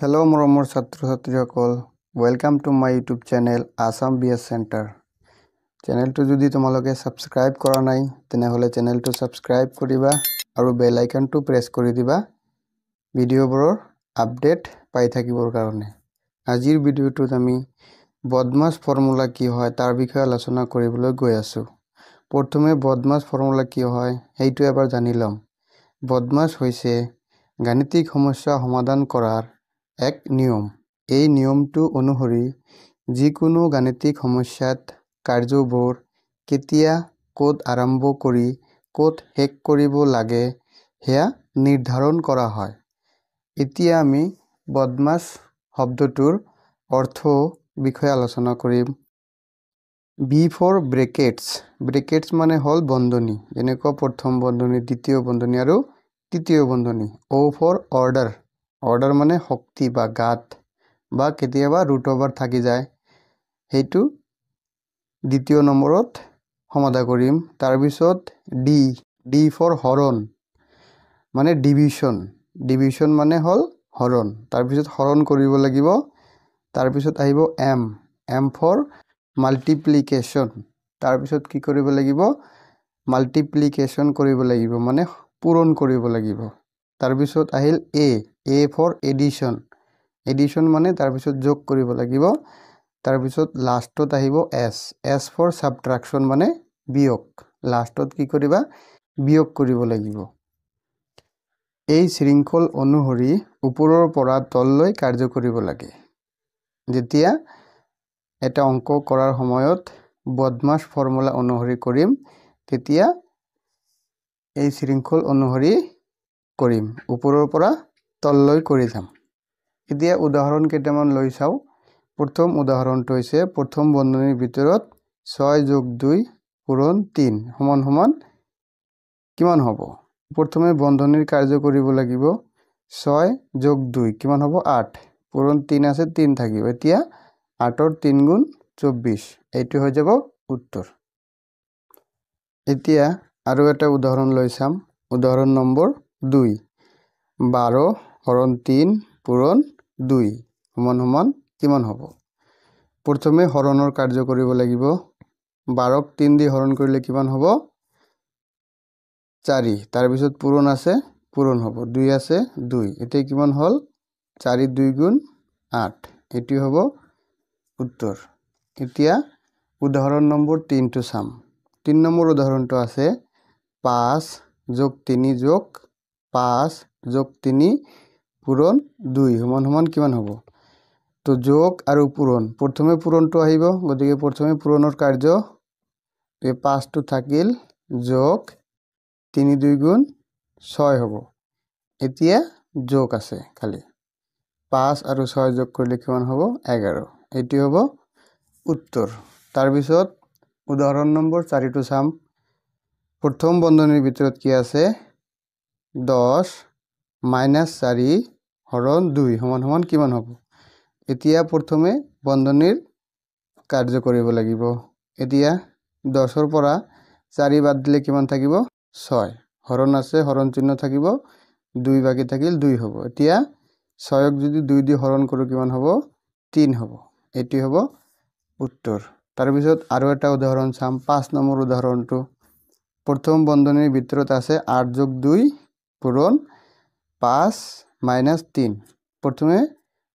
Hello মৰমৰ ছাত্ৰ ছাত্ৰীসকল welcome to my YouTube channel Assam BS centre চেনেলটো যদি তোমালোকে সাবস্ক্ৰাইব কৰা নাই তেনেহলে চেনেলটো সাবস্ক্ৰাইব কৰিবা আৰু বেল আইকনটো প্ৰেছ কৰি দিবা ভিডিঅ'বোৰৰ আপডেট পাই থাকিবৰ কাৰণে আজিৰ ভিডিঅ'টোত আমি বদমাছ ফৰ্মুলা কি হয় তাৰ বিষয়ে আলোচনা কৰিবলৈ গৈ আছো প্ৰথমে বদমাছ ফৰ্মুলা কি হয় সেইটো এবাৰ জানি লম বদমাছ হৈছে গাণিতিক সমস্যা সমাধান কৰাৰ এক নিয়ম এই নিয়মটো অনুসৰি যিকোনো গাণিতিক সমস্যাত কাৰ্যবোৰ কেতিয়া কোড আৰম্ভ কৰি কোড শেষ কৰিব লাগে হেয়া নিৰ্ধাৰণ কৰা হয় এতিয়া আমি বদমাছ শব্দটোৰ অৰ্থ বিষয়ে আলোচনা কৰিম B for brackets মানে হল বন্ধনী যেনেকৈ প্ৰথম বন্ধনী দ্বিতীয় বন্ধনী আৰু তৃতীয় বন্ধনী O for order মানে শক্তি বা গাত বা কেতিয়াবা ৰুট ওভাৰ থাকি যায় হেতু দ্বিতীয় নম্বৰত সমাধান কৰিম তাৰ পিছত D for হৰণ মানে ডিভিশন মানে হল হৰণ তাৰ পিছত হৰণ কৰিব লাগিব তাৰ পিছত আহিব M for multiplication তাৰ পিছত কি কৰিব লাগিব মাল্টিপ্লিকেশন কৰিব লাগিব মানে পূৰণ কৰিব লাগিব তাৰ পিছত আহিল A for addition মানে তাৰ পিছত যোগ কৰিব লাগিব তাৰ পিছত লাষ্টত আহিব S for subtraction মানে বিয়োগ লাষ্টত কি কৰিবা বিয়োগ কৰিব লাগিব এই শৃংখল অনুসৰি ওপৰৰ পৰা তললৈ কাৰ্য কৰিব লাগে যেতিয়া এটা অংক কৰাৰ সময়ত বদমাছ ফৰ্মুলা অনুসৰি কৰিম তেতিয়া এই শৃংখল অনুসৰি কৰিম ওপৰৰ পৰা তললৈ কৰি যাম এতিয়া উদাহৰণ কেইটামান লৈ চাও প্ৰথম উদাহৰণটো হৈছে প্ৰথম বন্ধনীৰ ভিতৰত 6 + 2 পূৰণ 3 সমান সমান কিমান হ'ব প্ৰথমে বন্ধনীৰ কাৰ্য কৰিব লাগিব 6 + 2 কিমান হ'ব 8 পূৰণ 3 আছে 3 থাকিব এতিয়া 8 ৰ 3 গুণ 24 এইটো হৈ যাব উত্তৰ এতিয়া আৰু এটা উদাহৰণ লৈ চাম উদাহৰণ নম্বৰ 2 12 হৰণ 3 পূৰণ 2 সমান সমান কিমান হ'ব প্ৰথমে হৰণৰ কাৰ্য কৰিব লাগিব 12 ক 3 দি হৰণ কৰিলে কিমান হ'ব 4 তাৰ পিছত পূৰণ আছে পূৰণ হ'ব 2 আছে 2 এতিয়া কিমান হল 4 2 গুণ 8 এটি হ'ব উত্তৰ এতিয়া উদাহৰণ নম্বৰ 3 টো চাম 3 নম্বৰ উদাহৰণটো আছে 5 + 3 + 5 + 3 পূৰণ 2 সমান সমান কিমান হ'ব তো যোগ আৰু পূৰণ প্ৰথমে পূৰণটো আহিব গতিকে প্ৰথমে পূৰণৰ কাৰ্য এই 5 টো থাকিল যোগ 3 2 গুণ 6 হ'ব এতিয়া যোগ আছে খালি 5 আৰু 6 যোগ কৰিলে কিমান হ'ব 11 এটি হ'ব উত্তৰ তাৰ পিছত উদাহৰণ নম্বৰ 4 টো চাম প্ৰথম বন্ধনীৰ ভিতৰত কি আছে 10 - 4 হৰণ 2 সমান সমান কিমান হ'ব এতিয়া প্ৰথমে বন্ধনীৰ কাৰ্য কৰিব লাগিব এতিয়া 10 ৰ পৰা 4 বাদ দিলে কিমান থাকিব 6 হৰণ আছে হৰণ চিহ্ন থাকিব 2 বাকি থাকিল 2 হ'ব এতিয়া 6 ক যদি 2 দি হৰণ কৰো কিমান হ'ব 3 হ'ব এটি হ'ব উত্তৰ তাৰ পিছত আৰু এটা উদাহৰণ চাম 5 নম্বৰ উদাহৰণটো প্ৰথম বন্ধনীৰ ভিতৰত আছে 8 + 2 পূৰণ 5 - 3 প্ৰথমে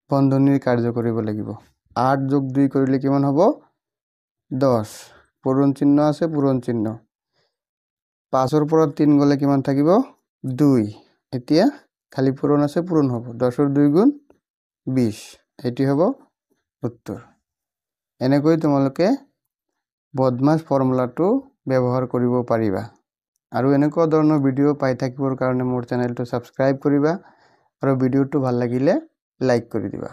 বন্ধনীৰ কাৰ্য কৰিব লাগিব 8 + 2 কৰিলে কিমান হ'ব 10 পূৰণ চিহ্ন আছে পূৰণ চিহ্ন 5 ৰ পৰা 3 গলে কিমান থাকিব 2 এতিয়া খালি পূৰণ আছে পূৰণ হ'ব 10 ৰ 2 গুণ 20 এটি হ'ব উত্তৰ এনেকৈ তোমালোকে বদমাছ ফৰ্মুলাটো ব্যৱহাৰ কৰিব পাৰিবা আৰু এনেকুৱা ধৰণৰ ভিডিও পাই থাকিবৰ কাৰণে মোৰ চেনেলটো সাবস্ক্ৰাইব কৰিবা আৰু ভিডিওটো ভাল লাগিলে লাইক কৰি দিবা